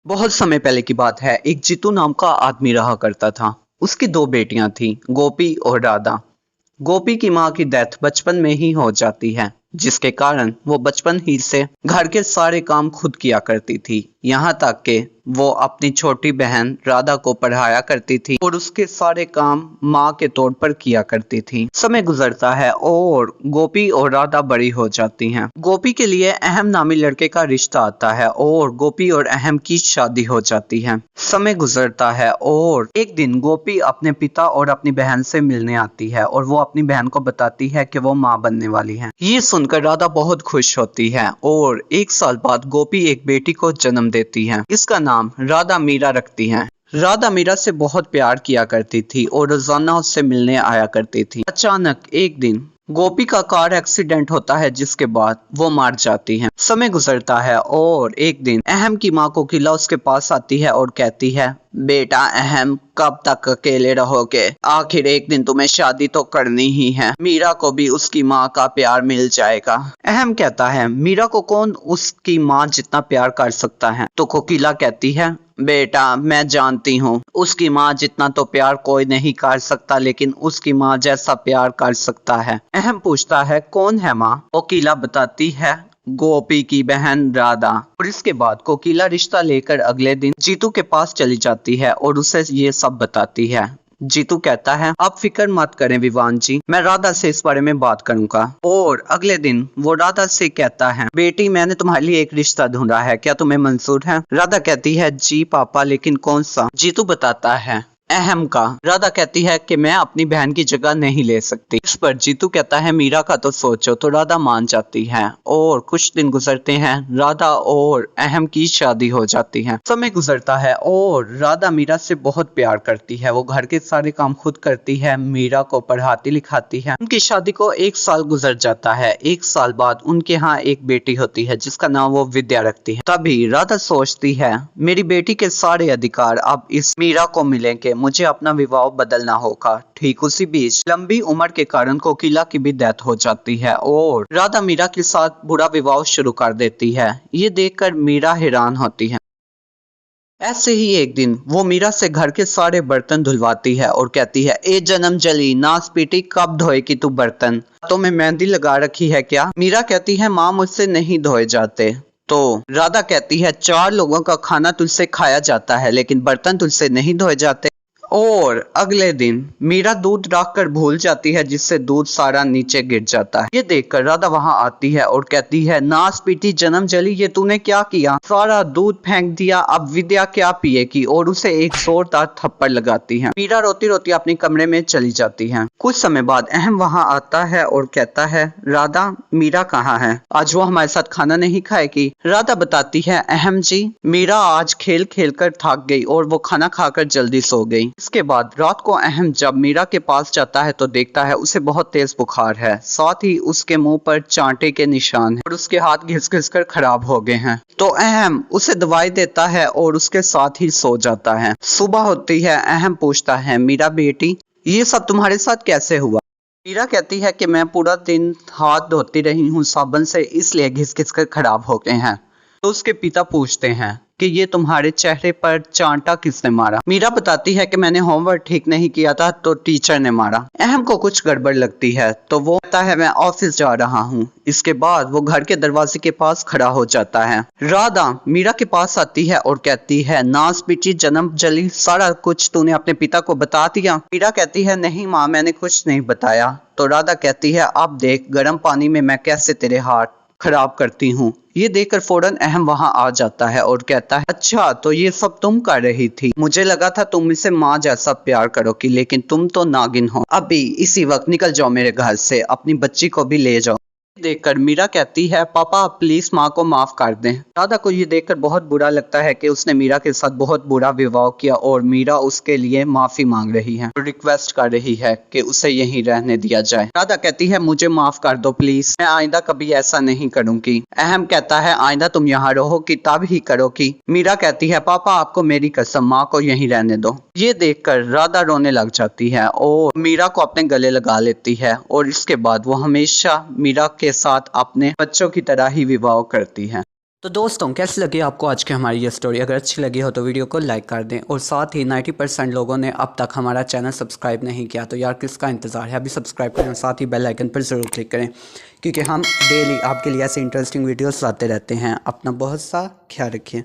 बहुत समय पहले की बात है। एक जीतू नाम का आदमी रहा करता था। उसकी दो बेटियां थीं, गोपी और राधा। गोपी की माँ की डेथ बचपन में ही हो जाती है, जिसके कारण वो बचपन ही से घर के सारे काम खुद किया करती थी। यहाँ तक कि वो अपनी छोटी बहन राधा को पढ़ाया करती थी और उसके सारे काम माँ के तौर पर किया करती थी। समय गुजरता है और गोपी और राधा बड़ी हो जाती हैं। गोपी के लिए अहम नामी लड़के का रिश्ता आता है और गोपी और अहम की शादी हो जाती है। समय गुजरता है और एक दिन गोपी अपने पिता और अपनी बहन से मिलने आती है और वो अपनी बहन को बताती है कि वो माँ बनने वाली है। ये सुनकर राधा बहुत खुश होती है और एक साल बाद गोपी एक बेटी को जन्म देती है। इसका नाम राधा मीरा रखती है। राधा मीरा से बहुत प्यार किया करती थी और रोजाना उससे मिलने आया करती थी। अचानक एक दिन गोपी का कार एक्सीडेंट होता है, जिसके बाद वो मर जाती है। समय गुजरता है और एक दिन अहम की माँ कोकिला उसके पास आती है और कहती है, बेटा अहम, कब तक अकेले रहोगे? आखिर एक दिन तुम्हें शादी तो करनी ही है। मीरा को भी उसकी माँ का प्यार मिल जाएगा। अहम कहता है, मीरा को कौन उसकी माँ जितना प्यार कर सकता है? तो कोकिला कहती है, बेटा मैं जानती हूँ उसकी माँ जितना तो प्यार कोई नहीं कर सकता, लेकिन उसकी माँ जैसा प्यार कर सकता है। अहम पूछता है, कौन है माँ? कोकिला बताती है, गोपी की बहन राधा। और इसके बाद कोकिला रिश्ता लेकर अगले दिन जीतू के पास चली जाती है और उसे ये सब बताती है। जीतू कहता है, आप फिक्र मत करें विवान जी, मैं राधा से इस बारे में बात करूंगा। और अगले दिन वो राधा से कहता है, बेटी मैंने तुम्हारे लिए एक रिश्ता ढूंढा है, क्या तुम्हें मंजूर है? राधा कहती है, जी पापा, लेकिन कौन सा? जीतू बताता है, अहम का। राधा कहती है कि मैं अपनी बहन की जगह नहीं ले सकती। इस पर जीतू कहता है, मीरा का तो सोचो। तो राधा मान जाती है और कुछ दिन गुजरते हैं। राधा और अहम की शादी हो जाती है। समय गुजरता है और राधा मीरा से बहुत प्यार करती है। वो घर के सारे काम खुद करती है, मीरा को पढ़ाती लिखाती है। उनकी शादी को एक साल गुजर जाता है। एक साल बाद उनके यहाँ एक बेटी होती है, जिसका नाम वो विद्या रखती है। तभी राधा सोचती है, मेरी बेटी के सारे अधिकार अब इस मीरा को मिलेंगे, मुझे अपना विवाह बदलना होगा। ठीक उसी बीच लंबी उम्र के कारण कोकिला की भी डेथ हो जाती है और राधा मीरा के साथ बुरा विवाह शुरू कर देती है। ये देखकर मीरा हैरान होती है। ऐसे ही एक दिन वो मीरा से घर के सारे बर्तन धुलवाती है और कहती है, ए जन्म जली नास पीटी, कब धोएगी तू बर्तन? तो मैं मेहंदी लगा रखी है क्या? मीरा कहती है, माँ मुझसे नहीं धोए जाते। तो राधा कहती है, 4 लोगों का खाना तुझसे खाया जाता है, लेकिन बर्तन तुझसे नहीं धोए जाते। और अगले दिन मीरा दूध रख कर भूल जाती है, जिससे दूध सारा नीचे गिर जाता है। ये देखकर राधा वहां आती है और कहती है, नास पीटी जन्म जली, ये तूने क्या किया? सारा दूध फेंक दिया, अब विद्या क्या पिएगी? और उसे एक जोरदार थप्पड़ लगाती है। मीरा रोती रोती अपने कमरे में चली जाती है। कुछ समय बाद अहम वहां आता है और कहता है, राधा मीरा कहाँ है? आज वो हमारे साथ खाना नहीं खाएगी। राधा बताती है, अहम जी, मीरा आज खेल खेल कर थक गई और वो खाना खाकर जल्दी सो गई। इसके बाद रात को अहम जब मीरा के पास जाता है तो देखता है उसे बहुत तेज बुखार है, साथ ही उसके मुंह पर चांटे के निशान हैं और उसके हाथ घिस घिस कर खराब हो गए हैं। तो अहम उसे दवाई देता है और उसके साथ ही सो जाता है। सुबह होती है। अहम पूछता है, मीरा बेटी, ये सब तुम्हारे साथ कैसे हुआ? मीरा कहती है कि मैं पूरा दिन हाथ धोती रही हूँ साबुन से, इसलिए घिस घिस कर खराब हो गए हैं। तो उसके पिता पूछते हैं कि ये तुम्हारे चेहरे पर चांटा किसने मारा? मीरा बताती है कि मैंने होमवर्क ठीक नहीं किया था तो टीचर ने मारा। अहम को कुछ गड़बड़ लगती है तो वो कहता है, मैं ऑफिस जा रहा हूँ। इसके बाद वो घर के दरवाजे के पास खड़ा हो जाता है। राधा मीरा के पास आती है और कहती है, नास पीटी जन्म जली, सारा कुछ तूने अपने पिता को बता दिया? मीरा कहती है, नहीं माँ, मैंने कुछ नहीं बताया। तो राधा कहती है, अब देख गर्म पानी में मैं कैसे तेरे हाथ खराब करती हूँ। ये देखकर फौरन अहम वहां आ जाता है और कहता है, अच्छा तो ये सब तुम कर रही थी, मुझे लगा था तुम इसे माँ जैसा प्यार करोगी, लेकिन तुम तो नागिन हो। अभी इसी वक्त निकल जाओ मेरे घर से, अपनी बच्ची को भी ले जाओ। देखकर मीरा कहती है, पापा प्लीज माँ को माफ कर दें। राधा को ये देखकर बहुत बुरा लगता है कि उसने मीरा के साथ बहुत बुरा विवाह किया और मीरा उसके लिए माफी मांग रही है, रिक्वेस्ट कर रही है कि उसे यहीं रहने दिया जाए। राधा कहती है, मुझे माफ कर दो प्लीज, मैं आइंदा कभी ऐसा नहीं करूंगी। अहम कहता है, आइंदा तुम यहाँ रहोगी तब ही करोगी। मीरा कहती है, पापा आपको मेरी कसम, माँ को यहीं रहने दो। ये देखकर राधा रोने लग जाती है और मीरा को अपने गले लगा लेती है और इसके बाद वो हमेशा मीरा के साथ अपने बच्चों की तरह ही विवाह करती है। तो दोस्तों कैसी लगी आपको आज की हमारी ये स्टोरी? अगर अच्छी लगी हो तो वीडियो को लाइक कर दें और साथ ही 90% लोगों ने अब तक हमारा चैनल सब्सक्राइब नहीं किया, तो यार किसका इंतज़ार है, अभी सब्सक्राइब करें और साथ ही बेल आइकन पर ज़रूर क्लिक करें, क्योंकि हम डेली आपके लिए ऐसे इंटरेस्टिंग वीडियोस लाते रहते हैं। अपना बहुत सा ख्याल रखिए।